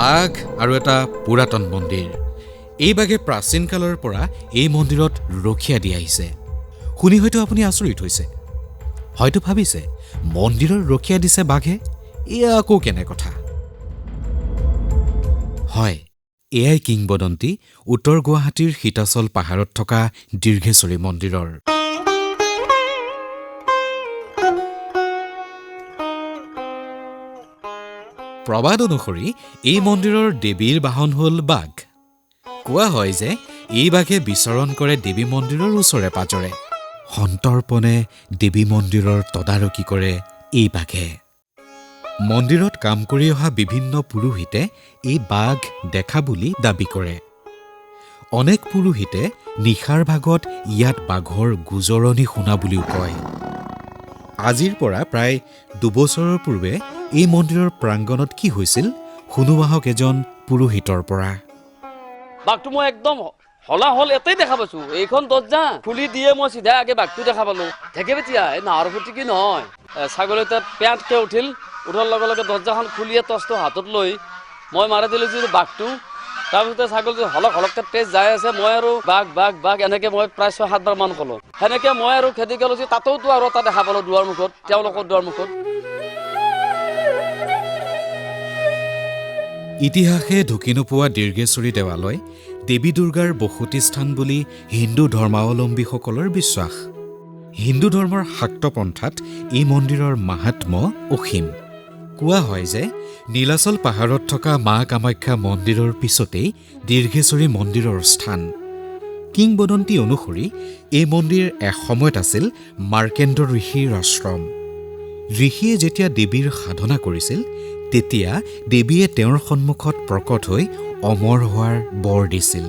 বাঘ আৰু এটা পুৰাতন মন্দিৰ। এই বাঘে প্ৰাচীন কালৰ পৰা এই মন্দিৰত ৰখীয়া দি আহিছে। শুনি হয়তো আপুনি আচৰিত হৈছে, হয়তো ভাবিছে মন্দিৰৰ ৰখীয়া দিছে বাঘে, এয়া আকৌ কেনে কথা? হয়, এয়াই কিংবদন্তি উত্তৰ গুৱাহাটীৰ সীতাচল পাহাৰত থকা দীৰ্ঘেশ্বৰী মন্দিৰৰ। প্ৰবাদ অনুসৰি এই মন্দিৰৰ দেৱীৰ বাহন হ'ল বাঘ। কোৱা হয় যে এই বাঘে বিচৰণ কৰে দেৱী মন্দিৰৰ ওচৰে পাজৰে। সন্তৰ্পণে দেৱী মন্দিৰৰ তদাৰকী কৰে এই বাঘে। মন্দিৰত কাম কৰি অহা বিভিন্ন পুৰোহিতে এই বাঘ দেখা বুলি দাবী কৰে। অনেক পুৰোহিতে নিশাৰ ভাগত ইয়াত বাঘৰ গোজৰণি শুনা বুলিও কয়। আজিৰ পৰা প্ৰায় 2 বছৰৰ পূৰ্বে এই মন্দিৰৰ প্ৰাংগণত কি হৈছিল শুনো আহক এজন পুৰোহিতৰ পৰা। বাঘটো মই একদম হলাহল এটাই দেখা পাইছো, এইখন দৰ্জা খুলি দিয়ে মই চিধা আগে বাঘটো দেখা পালো। ঢেকে বেতিয়া এই নাহৰ ফুটি নহয়, ছাগলী এটা পেঁটকে উঠাৰ লগে লগে দৰ্জাখন খুলিয়ে টৰ্চটো হাতত লৈ মই মাৰি দিলোঁ যিটো বাঘটো। তাৰপিছতে ছাগলী হলককে তেজ যাই আছে, মই আৰু বাঘ বাঘ বাঘ এনেকে মই প্ৰায় 6-7 বাৰ মান ক'লো। সেনেকে মই আৰু খেদি গ'লো যে তাতেওতো আৰু এটা দেখা পালো দুৱাৰ মুখত, তেওঁলোকৰ দুৱাৰ মুখত। ইতিহাসে ঢুকি নোপোৱা দীৰ্ঘেশ্বৰী দেৱালয় দেৱী দুৰ্গাৰ বসতি স্থান বুলি হিন্দু ধৰ্মাৱলম্বীসকলৰ বিশ্বাস। হিন্দু ধৰ্মৰ শাক্ত পন্থাত এই মন্দিৰৰ মাহাত্ম্য অসীম। কোৱা হয় যে নীলাচল পাহাৰত থকা মা কামাখ্যা মন্দিৰৰ পিছতেই দীৰ্ঘেশ্বৰী মন্দিৰৰ স্থান। কিংবদন্তি অনুসৰি এই মন্দিৰ এসময়ত আছিল মাৰ্কেণ্ড ঋষিৰ আশ্ৰম। ঋষিয়ে যেতিয়া দেৱীৰ সাধনা কৰিছিল তেতিয়া দেৱীয়ে তেওঁৰ সন্মুখত প্ৰকট হৈ অমৰ হোৱাৰ বৰ দিছিল।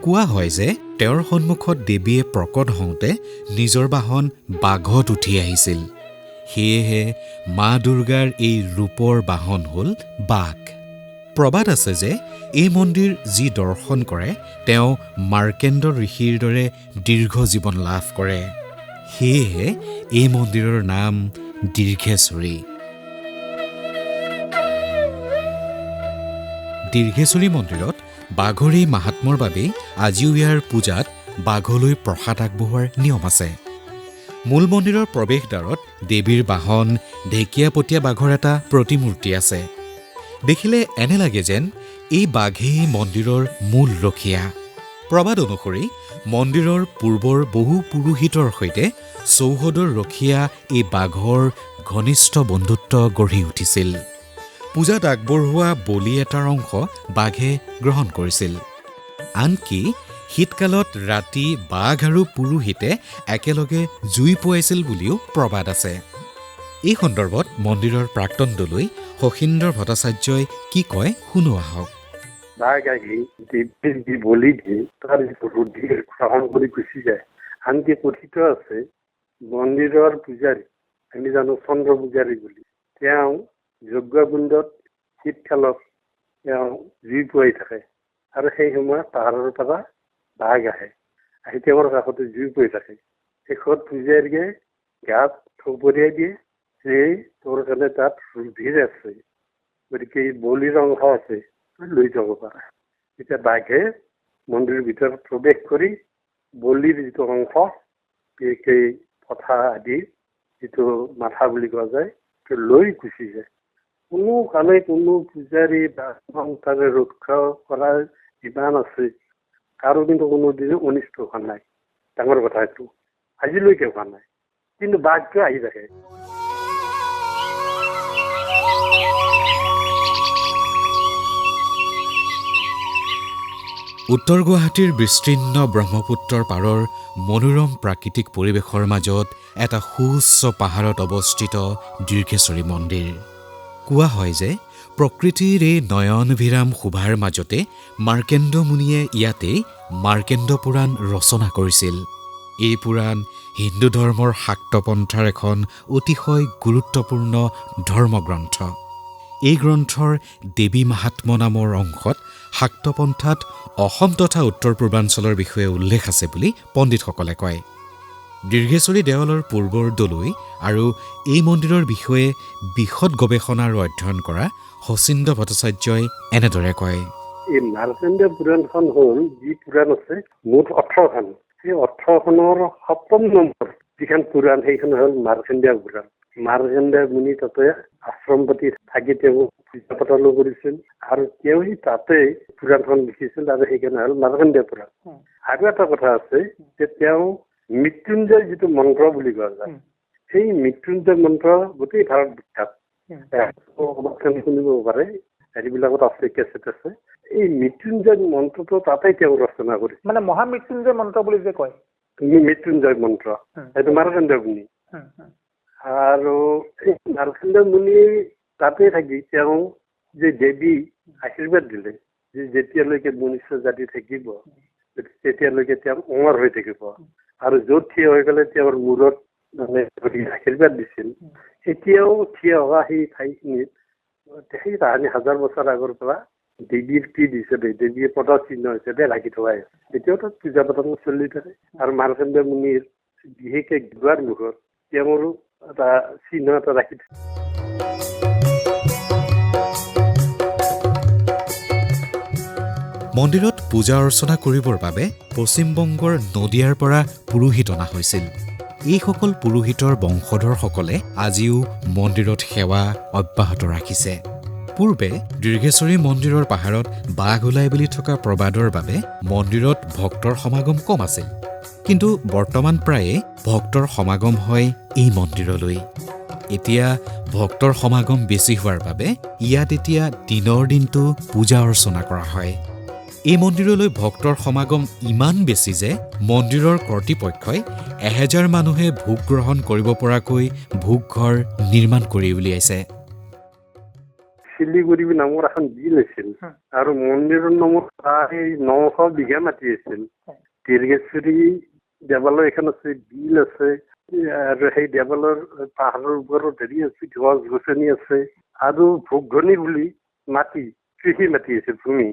কোৱা হয় যে তেওঁৰ সন্মুখত দেৱীয়ে প্ৰকট হওঁতে নিজৰ বাহন বাঘত উঠি আহিছিল। সেয়েহে মা দুৰ্গাৰ এই ৰূপৰ বাহন হ'ল বাঘ। প্ৰবাদ আছে যে এই মন্দিৰ যি দৰ্শন কৰে তেওঁ মাৰ্কেণ্ড ঋষিৰ দৰে দীৰ্ঘ জীৱন লাভ কৰে। সেয়েহে এই মন্দিৰৰ নাম দীৰ্ঘেশ্বৰী। দীৰ্ঘেশ্বৰী মন্দিৰত বাঘৰ এই মাহাত্ম্যৰ বাবেই আজিও ইয়াৰ পূজাত বাঘলৈ প্ৰসাদ আগবঢ়োৱাৰ নিয়ম আছে। মূল মন্দিৰৰ প্ৰৱেশদ্বাৰত দেৱীৰ বাহন ঢেকীয়াপতীয়া বাঘৰ এটা প্ৰতিমূৰ্তি আছে। দেখিলে এনে লাগে যেন এই বাঘেই মন্দিৰৰ মূল ৰখীয়া। প্ৰবাদ অনুসৰি মন্দিৰৰ পূৰ্বৰ বহু পুৰোহিতৰ সৈতে চৌহদৰ ৰখীয়া এই বাঘৰ ঘনিষ্ঠ বন্ধুত্ব গঢ়ি উঠিছিল। পূজাত আগবঢ়োৱা বলি এটাৰ অংশ বাঘে গ্ৰহণ কৰিছিল। আনকি শীতকালত ৰাতি বাঘ আৰু পুৰোহিতে একেলগে জুই পুৱাইছিল বুলিও প্ৰবাদ আছে। এই সন্দৰ্ভত মন্দিৰৰ প্ৰাক্তন দলৈ শশীন্দ্ৰ ভট্টাচাৰ্যই কি কয় শুনো আহক। বাঘ আহি দেৱীৰ যি বলি দিয়ে তাৰ ৰুধি গ্ৰহণ কৰি গুচি যায়। আনকি কথিত আছে মন্দিৰৰ পূজাৰী, আমি জানো চন্দ্ৰ পূজাৰী বুলি, তেওঁ যজ্ঞকুণ্ডত শীতকালত তেওঁ জুই পুৱাই থাকে আৰু সেই সময়ত পাহাৰৰ পৰা বাঘ আহি তেওঁৰ কাষতে জুই পুৱাই থাকে। শেষত পূজাৰীয়ে গাত থপৰিয়াই দিয়ে যে তোৰ কাৰণে তাত ৰুধিৰ আছে, গতিকে এই বলিৰ অংশ আছে, লৈ যাব পাৰা। এতিয়া বাঘে মন্দিৰৰ ভিতৰত প্ৰৱেশ কৰি বলিৰ যিটো অংশ সেই পথা আদি যিটো মাথা বুলি কোৱা যায় লৈ গুচি যায়। কোনো কালে কোনো পূজাৰী বা তাৰে ৰক্ষা কৰাৰ যিমান আছে কাৰো কিন্তু কোনোদিনে অনিষ্ট হোৱা নাই। ডাঙৰ কথা এইটো, আজিলৈকে হোৱা নাই, কিন্তু বাঘটো আহি থাকে। উত্তৰ গুৱাহাটীৰ বিস্তীৰ্ণ ব্ৰহ্মপুত্ৰৰ পাৰৰ মনোৰম প্ৰাকৃতিক পৰিৱেশৰ মাজত এটা সুউচ্চ পাহাৰত অৱস্থিত দীৰ্ঘেশ্বৰী মন্দিৰ। কোৱা হয় যে প্ৰকৃতিৰ এই নয়নভিৰাম শোভাৰ মাজতে মাৰ্কেণ্ড মুনিয়ে ইয়াতেই মাৰ্কেণ্ড পুৰাণ ৰচনা কৰিছিল। এই পুৰাণ হিন্দু ধৰ্মৰ শাক্ত পন্থাৰ এখন অতিশয় গুৰুত্বপূৰ্ণ ধৰ্মগ্ৰন্থ। এই গ্ৰন্থৰ দেৱী মাহাত্ম্য নামৰ অংশত শাক্ত পন্থাত অসম তথা উত্তৰ পূৰ্বাঞ্চলৰ বিষয়ে উল্লেখ আছে বুলি পণ্ডিতসকলে কয়। দীৰ্ঘেশ্বৰী দেৱালৰ পূৰ্বৰ দলৈ আৰু এই মন্দিৰৰ বিষয়ে বিশদ গৱেষণা আৰু অধ্যয়ন কৰা শচীন্দ্ৰ ভট্টাচাৰ্যই এনেদৰে কয়। এই মাৰ্কণ্ডেয় পুৰাণখন হ'ল যি পুৰাণ আছে মুঠ 18খন। সেই 18খনৰ 7ম নম্বৰ যিখন পুৰাণ সেইখন হ'ল মাৰ্কণ্ডেয় পুৰাণ। মাৰ্কণ্ডেয় মুনি তাতে আশ্ৰম পাতি থাকি তেওঁ পূজা পাতলো কৰিছিল আৰু তেওঁ তাতে পুৰাণখন লিখিছিল আৰু সেইখন হ'ল মাৰ্কণ্ডেয় পুৰাণ। আৰু এটা কথা আছে যে তেওঁ মৃত্যুঞ্জয় যিটো মন্ত্ৰ বুলি কোৱা যায়, সেই মৃত্যুঞ্জয় মন্ত্ৰ গোটেই ভাৰত বিখ্যাত। শুনিব পাৰে, হেৰিবিলাকত আছে, কেছেট আছে। এই মৃত্যুঞ্জয় মন্ত্ৰটো তাতে তেওঁ ৰচনা কৰিছে, মানে মহামৃত্যুঞ্জয় মন্ত্ৰ বুলি যে কয়, মৃত্যুঞ্জয় মন্ত্ৰ, সেইটো মাৰ্কণ্ডেয় মুনি। আৰু এই মাৰ্কণ্ডেয় মুনি তাতে থাকি তেওঁ যে দেৱী আশীৰ্বাদ দিলে যে যেতিয়ালৈকে মনুষ্য জাতি থাকিব তেতিয়ালৈকে তেওঁ অমৰ হৈ থাকিব, আৰু য'ত থিয় হৈ গ'লে তেওঁৰ মূৰত মানে আশীৰ্বাদ দিছিল। এতিয়াও থিয় হোৱা সেই ঠাইখিনিত সেই তাহানি 1000 বছৰ আগৰ পৰা দেৱীৰ পীঠ হিচাপে, দেৱীৰ পদচিহ্ন হিচাপে ৰাখি থোৱা আছে। এতিয়াও তাত পূজা পাতল চলি থাকে। আৰু মাৰ্কণ্ডেয় মুনিৰ বিশেষকৈ দুৱাৰ মুখত তেওঁৰো এটা চিহ্ন এটা ৰাখি থাকে। মন্দিৰত পূজা অৰ্চনা কৰিবৰ বাবে পশ্চিমবংগৰ নদিয়াৰ পৰা পুৰোহিত অনা হৈছিল। এইসকল পুৰোহিতৰ বংশধৰসকলে আজিও মন্দিৰত সেৱা অব্যাহত ৰাখিছে। পূৰ্বে দীৰ্ঘেশ্বৰী মন্দিৰৰ পাহাৰত বাঘ ওলাই বুলি থকা প্ৰবাদৰ বাবে মন্দিৰত ভক্তৰ সমাগম কম আছিল, কিন্তু বৰ্তমান প্ৰায়ে ভক্তৰ সমাগম হয় এই মন্দিৰলৈ। এতিয়া ভক্তৰ সমাগম বেছি হোৱাৰ বাবে ইয়াত এতিয়া দিনৰ দিনটো পূজা অৰ্চনা কৰা হয়। এই মন্দিৰলৈ ভক্তৰ সমাগম ইমান বেছি যে মন্দিৰৰ কৰ্তৃপক্ষই 1000 মানুহে ভোগ গ্ৰহণ কৰিব পৰাকৈ ভোগঘৰ নিৰ্মাণ কৰি উলিয়াইছে। শিলিগুৰি নামৰ এখন বিল আছিল আৰু মন্দিৰৰ নামত প্ৰায় 900 বিঘা মাটি আছিল। দীৰ্ঘেশ্বৰী দেৱালয় এখন আছে, বিল আছে, আৰু সেই দেৱালৰ পাহাৰৰ ওপৰত হেৰি আছে, গছ গছনি আছে, আৰু ভোগধনী বুলি মাটি, কৃষি মাটি আছে, ভূমি।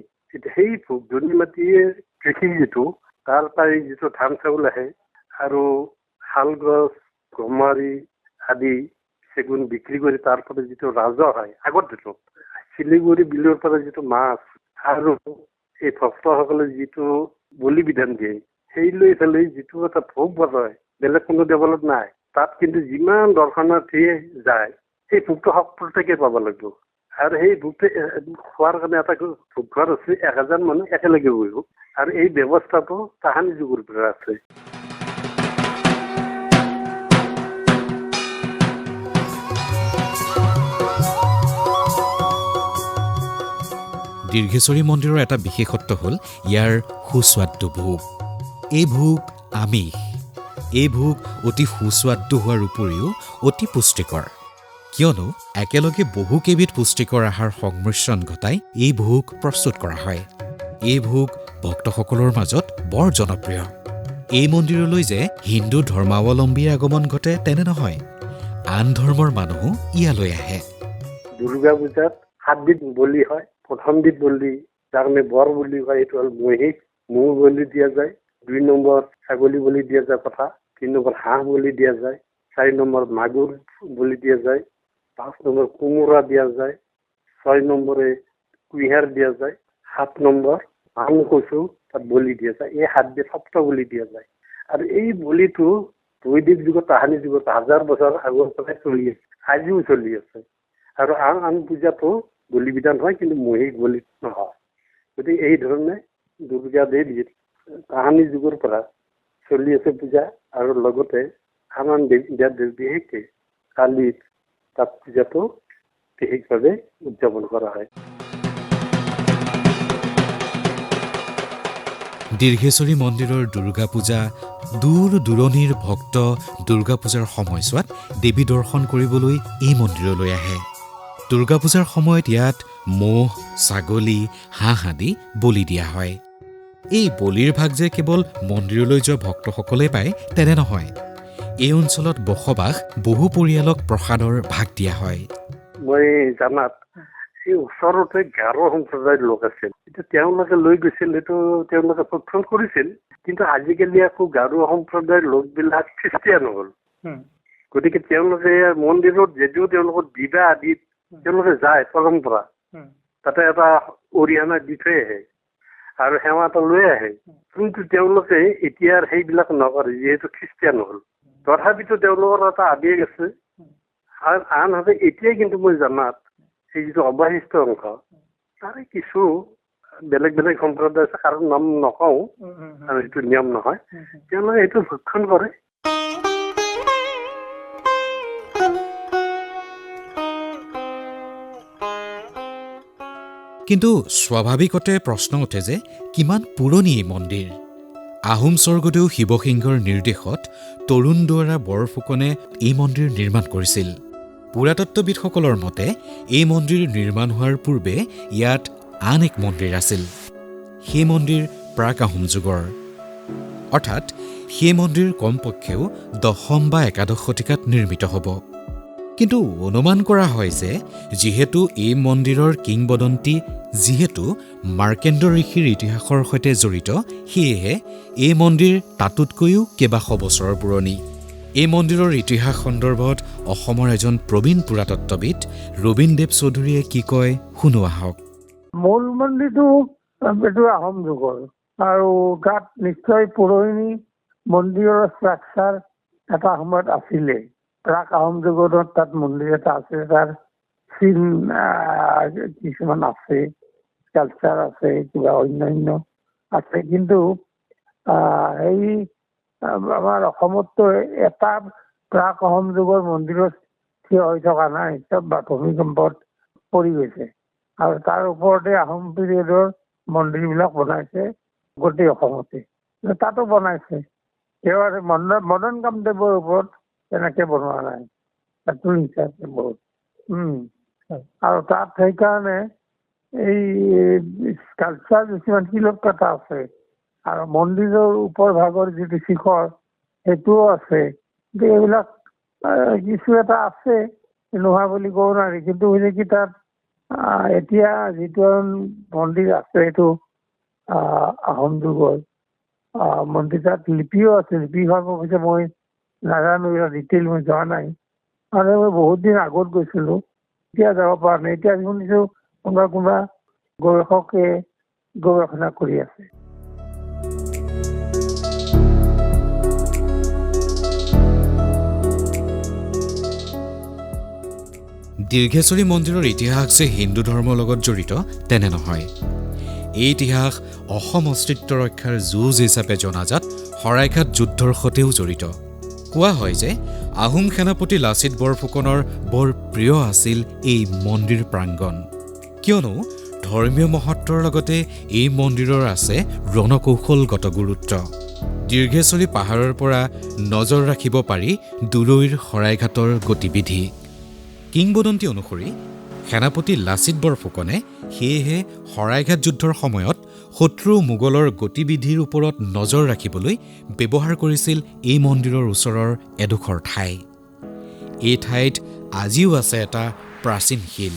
সেই ভোগধনী মাটিয়ে কৃষি যিটো, তাৰ পৰাই যিটো ধান চাউল আহে আৰু শাল গছ, গমাৰি আদি চেগুন বিক্ৰী কৰি তাৰ পৰা যিটো ৰাজহ হয়, আগৰ দিনত শিলিগুৰি বিলৰ পৰা যিটো মাছ আৰু এই ভক্তসকলে যিটো বলি বিধান দিয়ে, সেই লৈ পেলাই যিটো এটা ভোগ বজায়, বেলেগ কোনো দেৱালত নাই। তাত কিন্তু যিমান দৰ্শনাৰ্থীয়ে যায় সেই ভোগটো প্ৰত্যেকে পাব লাগিব। আৰু সেই ভোগটো খোৱাৰ কাৰণে এটা ভোগঘৰ আছে, 1000 মানুহ একেলগে বহিব, আৰু এই ব্যৱস্থাটো তাহানি যুগৰ পৰা আছে। দীৰ্ঘেশ্বৰী মন্দিৰৰ এটা বিশেষত্ব হ'ল ইয়াৰ সুস্বাদু ভোগ। এই ভোগ আমিষ। এই ভোগ অতি সুস্বাদু হোৱাৰ উপৰিও অতি পুষ্টিকৰ, কিয়নো একেলগে বহু কেইবিধ পুষ্টিকৰ আহাৰ সংমিশ্ৰণ ঘটাই এই ভোগ প্ৰস্তুত কৰা হয়। এই ভোগ ভক্তসকলৰ মাজত বৰ জনপ্ৰিয়। এই মন্দিৰলৈ যে হিন্দু ধৰ্মাৱলম্বীৰ আগমন ঘটে তেনে নহয়, আন ধৰ্মৰ মানুহো ইয়ালৈ আহে। দুৰ্গা পূজাত 7 বিধ বলি হয়। প্ৰথম বিধ বলি, যাক আমি বৰ বুলি কয়, এইটো হ'ল মহিষ, ম'হ বলি দিয়া যায়। 2 নম্বৰ ছাগলী বলি দিয়া যায় কথা। 3 নম্বৰ হাঁহ বলি দিয়া যায়। 4 নম্বৰ মাগুৰ বলি দিয়া যায়। 5 নম্বৰ কোমোৰা দিয়া যায়। 6 নম্বৰে কুঁহিয়াৰ দিয়া যায়। 7 নম্বৰ ধান কচু তাত বলি দিয়া যায়। এই 7 বিধ সপ্ত বলি দিয়া যায়। আৰু এই বলিটো বৈদিক যুগত, তাহানি যুগত 1000 বছৰ আগৰ পৰাই চলি আছে, আজিও চলি আছে। আৰু আন পূজাতো বলি বিধান হয়, কিন্তু মহিষ বলি নহয়। গতিকে এই ধৰণে দুৰ্গা দেৱীৰ তাহানি যুগৰ পৰা চলি আছে পূজা, আৰু লগতে আন দেৱ বিশেষকৈ কালিৰ তাত পূজাটো বিশেষভাৱে উদযাপন কৰা হয়। দীৰ্ঘেশ্বৰী মন্দিৰৰ দুৰ্গা পূজা দূৰ দূৰণিৰ ভক্ত দুৰ্গা পূজাৰ সময়ছোৱাত দেৱী দৰ্শন কৰিবলৈ এই মন্দিৰলৈ আহে। দুৰ্গা পূজাৰ সময়ত ইয়াত ম'হ, ছাগলী, হাঁহ আদি বলি দিয়া হয়। এই বলিৰ ভাগ যে কেৱল মন্দিৰলৈ যোৱা ভক্তসকলেই পায় তেনে নহয়। এই অঞ্চলত বসবাস বহু পৰিয়ালক প্ৰসাদৰ ভাগ দিয়া হয়। মই জানাত এই ওচৰতে গাৰো সম্প্ৰদায়ৰ লোক আছিল। এতিয়া তেওঁলোকে লৈ গৈছিল, এইটো তেওঁলোকে প্ৰক্ষণ কৰিছিল, কিন্তু আজিকালি আকৌ গাৰো সম্প্ৰদায়ৰ লোকবিলাক খ্ৰীষ্টিয়ান হ'ল। গতিকে তেওঁলোকে মন্দিৰত যদিও তেওঁলোকৰ বিবাহ আদিত তেওঁলোকে যায় পৰম্পৰা, তাতে এটা অৰিহণা দি থৈ আহে আৰু সেৱা এটা লৈ আহে, কিন্তু তেওঁলোকে এতিয়া সেইবিলাক নকৰে যিহেতু খ্ৰীষ্টিয়ান হ'ল। তথাপিতো তেওঁলোকৰ এটা আৱেগ আছে। আৰু আনহাতে এতিয়াই কিন্তু মই জনাত এই যিটো অৱশিষ্ট অংশ তাৰে কিছু বেলেগ বেলেগ সম্প্ৰদায় আছে, কাৰো নাম নকওঁ আৰু সেইটো নিয়ম নহয়, তেওঁলোকে এইটো ভক্ষণ কৰে। কিন্তু স্বাভাৱিকতে প্ৰশ্ন উঠে যে কিমান পুৰণি এই মন্দিৰ। আহোম স্বৰ্গদেউ শিৱসিংহৰ নিৰ্দেশত তৰুণ দুৱৰা বৰফুকনে এই মন্দিৰ নিৰ্মাণ কৰিছিল। পুৰাতত্ত্ববিদসকলৰ মতে এই মন্দিৰ নিৰ্মাণ হোৱাৰ পূৰ্বে ইয়াত আন এক মন্দিৰ আছিল। সেই মন্দিৰ প্ৰাক আহোম যুগৰ, অৰ্থাৎ সেই মন্দিৰ কমপক্ষেও 10ম বা 11শ শতিকাত নিৰ্মিত হ'ব। কিন্তু অনুমান কৰা হয় যে যিহেতু এই মন্দিৰৰ কিংবদন্তি যিহেতু মাৰ্কেণ্ড ঋষিৰ ইতিহাসৰ সৈতে জড়িত, সেয়েহে এই মন্দিৰ তাতোতকৈও কেইবাশ বছৰৰ পুৰণি। এই মন্দিৰৰ ইতিহাস সন্দৰ্ভত অসমৰ এজন প্ৰবীণ পুৰাতত্ত্ববিদ ৰবীনদেৱ চৌধুৰীয়ে কি কয় শুনো আহক। মূল মন্দিৰটো এইটো আহোম যুগৰ, আৰু তাত নিশ্চয় পুৰণি মন্দিৰৰ ষ্ট্ৰাকচাৰ এটা সময়ত আছিলে। প্ৰাক আহোম যুগত তাত মন্দিৰ এটা আছে, তাৰ চিন কিছুমান আছে, কালচাৰ আছে, কিবা অন্যান্য আছে, কিন্তু এই আমাৰ অসমততো এটা প্ৰাক আহোম যুগৰ মন্দিৰত থিয় হৈ থকা নাই, চব ভূমিকম্পত পৰি গৈছে। আৰু তাৰ ওপৰতে আহোম পিৰিয়ডৰ মন্দিৰবিলাক বনাইছে গোটেই অসমতে, তাতো বনাইছে। একেবাৰে মদন কামদেৱৰ ওপৰত তেনেকে বনোৱা নাই, তাতো হিচাপে বহুত। আৰু তাত সেইকাৰণে এই কালচাৰ কিছুমান শিলত কটা আছে, আৰু মন্দিৰৰ ওপৰ ভাগৰ যিটো শিখৰ সেইটোও আছে। কিন্তু এইবিলাক কিছু এটা আছে, নোহোৱা বুলি ক'ব নোৱাৰি। কিন্তু হৈছে কি তাত এতিয়া যিটো মন্দিৰ আছে সেইটো আহোম যুগৰ মন্দিৰ, তাত লিপিও আছে। লিপি হোৱাৰ পিছত মই নাজানো, ডিটেইল মই যোৱা নাই, আৰু মই বহুত দিন আগত গৈছিলোঁ, এতিয়া যাব পৰা নাই। এতিয়া শুনিছোঁ কোনোবা গৱেষকে গৱেষণা কৰি আছে। দীৰ্ঘেশ্বৰী মন্দিৰৰ ইতিহাস যে হিন্দু ধৰ্মৰ লগত জড়িত তেনে নহয়। এই ইতিহাস অসম অস্তিত্ব ৰক্ষাৰ যুঁজ হিচাপে জনাজাত শৰাইঘাট যুদ্ধৰ সৈতেও জড়িত। কোৱা হয় যে আহোম সেনাপতি লাচিত বৰফুকনৰ বৰ প্ৰিয় আছিল এই মন্দিৰ প্ৰাংগণ, কিয়নো ধৰ্মীয় মহত্বৰ লগতে এই মন্দিৰৰ আছে ৰণকৌশলগত গুৰুত্ব। দীৰ্ঘেশ্বৰী পাহাৰৰ পৰা নজৰ ৰাখিব পাৰি দূৰৈৰ শৰাইঘাটৰ গতিবিধি। কিংবদন্তি অনুসৰি সেনাপতি লাচিত বৰফুকনে সেয়েহে শৰাইঘাট যুদ্ধৰ সময়ত শত্ৰু মোগলৰ গতিবিধিৰ ওপৰত নজৰ ৰাখিবলৈ ব্যৱহাৰ কৰিছিল এই মন্দিৰৰ ওচৰৰ এডোখৰ ঠাই। এই ঠাইত আজিও আছে এটা প্ৰাচীন শিল।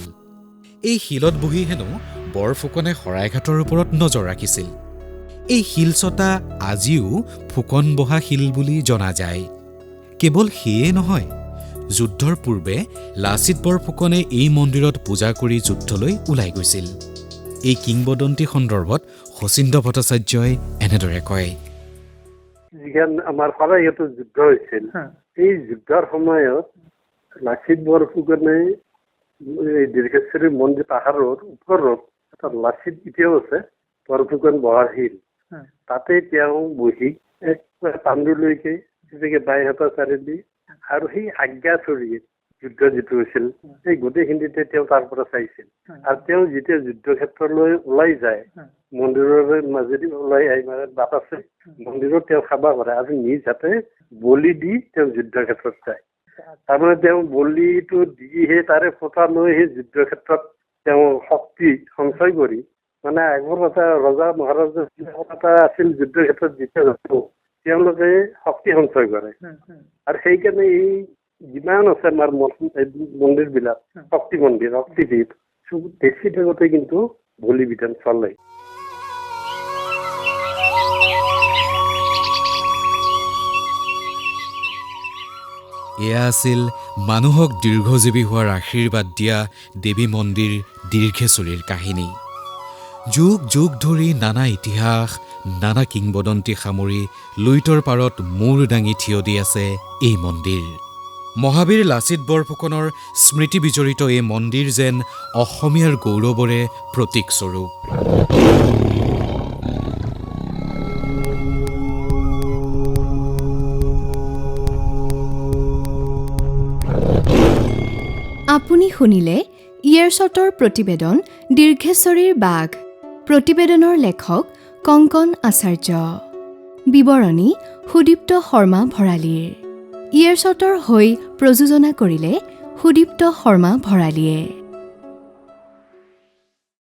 এই শিলত বহি হেনো বৰফুকনে শৰাইঘাটৰ ওপৰত নজৰ ৰাখিছিল। এই শিলচটা আজিও ফুকন বহা শিল বুলি জনা যায়। কেৱল সেয়ে নহয়, যুদ্ধৰ পূৰ্বে লাচিত বৰফুকনে এই মন্দিৰত পূজা কৰি যুদ্ধলৈ ওলাই গৈছিল। এই কিংবদন্তি সন্দৰ্ভত শচীন্দ্ৰ ভট্টাচাৰ্যই এনেদৰে কয়। যিখন আমাৰ শৰাইঘাটত যুদ্ধ হৈছিল, এই যুদ্ধৰ সময়ত লাচিত বৰফুকনে এই দীৰ্ঘেশ্বৰী মন্দিৰ পাহাৰৰ ওপৰত এটা লাচিত এতিয়াও আছে বৰফুকন বহাৰ শিল, তাতে তেওঁ বহি এক পাণ্ডুলৈকে তেনেকে বাইহাটা চাৰিদি আৰু সেই আজ্ঞাচৰীত যুদ্ধ যিটো হৈছিল সেই গোটেইখিনিতে তেওঁ তাৰ পৰা চাইছিল। আৰু তেওঁ যেতিয়া যুদ্ধক্ষেত্ৰলৈ ওলাই যায়, মন্দিৰৰ মাজেদি ওলাই আহি মানে বাট আছে, মন্দিৰত তেওঁ খাবা কৰে আৰু নিজ হাতে বলি দি তেওঁ যুদ্ধক্ষেত্ৰত যায়। তাৰমানে তেওঁ বলিটো দিহে তাৰে ফটা লৈ সেই যুদ্ধক্ষেত্ৰত তেওঁ শক্তি সঞ্চয় কৰি, মানে আগৰ এটা ৰজা মহাৰাজা এটা আছিল যুদ্ধক্ষেত্ৰত যেতিয়া যাব তেওঁলোকে শক্তি সঞ্চয় কৰে। আৰু সেইকাৰণে এই যিমান আছে আমাৰ মন্দিৰবিলাক, শক্তি মন্দিৰ, শক্তিপীঠ, দেখি থাকোতে কিন্তু বলি বিধান চলে। এয়া আছিল মানুহক দীৰ্ঘজীৱী হোৱাৰ আশীৰ্বাদ দিয়া দেৱী মন্দিৰ দীৰ্ঘেশ্বৰীৰ কাহিনী। যুগ যুগ ধৰি নানা ইতিহাস, নানা কিংবদন্তি সামৰি লুইতৰ পাৰত মূৰ দাঙি থিয় দি আছে এই মন্দিৰ। মহাবীৰ লাচিত বৰফুকনৰ স্মৃতি বিজড়িত এই মন্দিৰ যেন অসমীয়াৰ গৌৰৱৰে প্ৰতীকস্বৰূপ। আপুনি শুনিলে ইয়াৰশ্বটৰ প্ৰতিবেদন দীৰ্ঘেশ্বৰীৰ বাঘ। প্ৰতিবেদনৰ লেখক কংকন আচাৰ্য, বিৱৰণী সুদীপ্ত শৰ্মা ভৰালীৰ। ইয়াৰশ্বটৰ হৈ প্ৰযোজনা কৰিলে সুদীপ্ত শৰ্মা ভৰালীয়ে।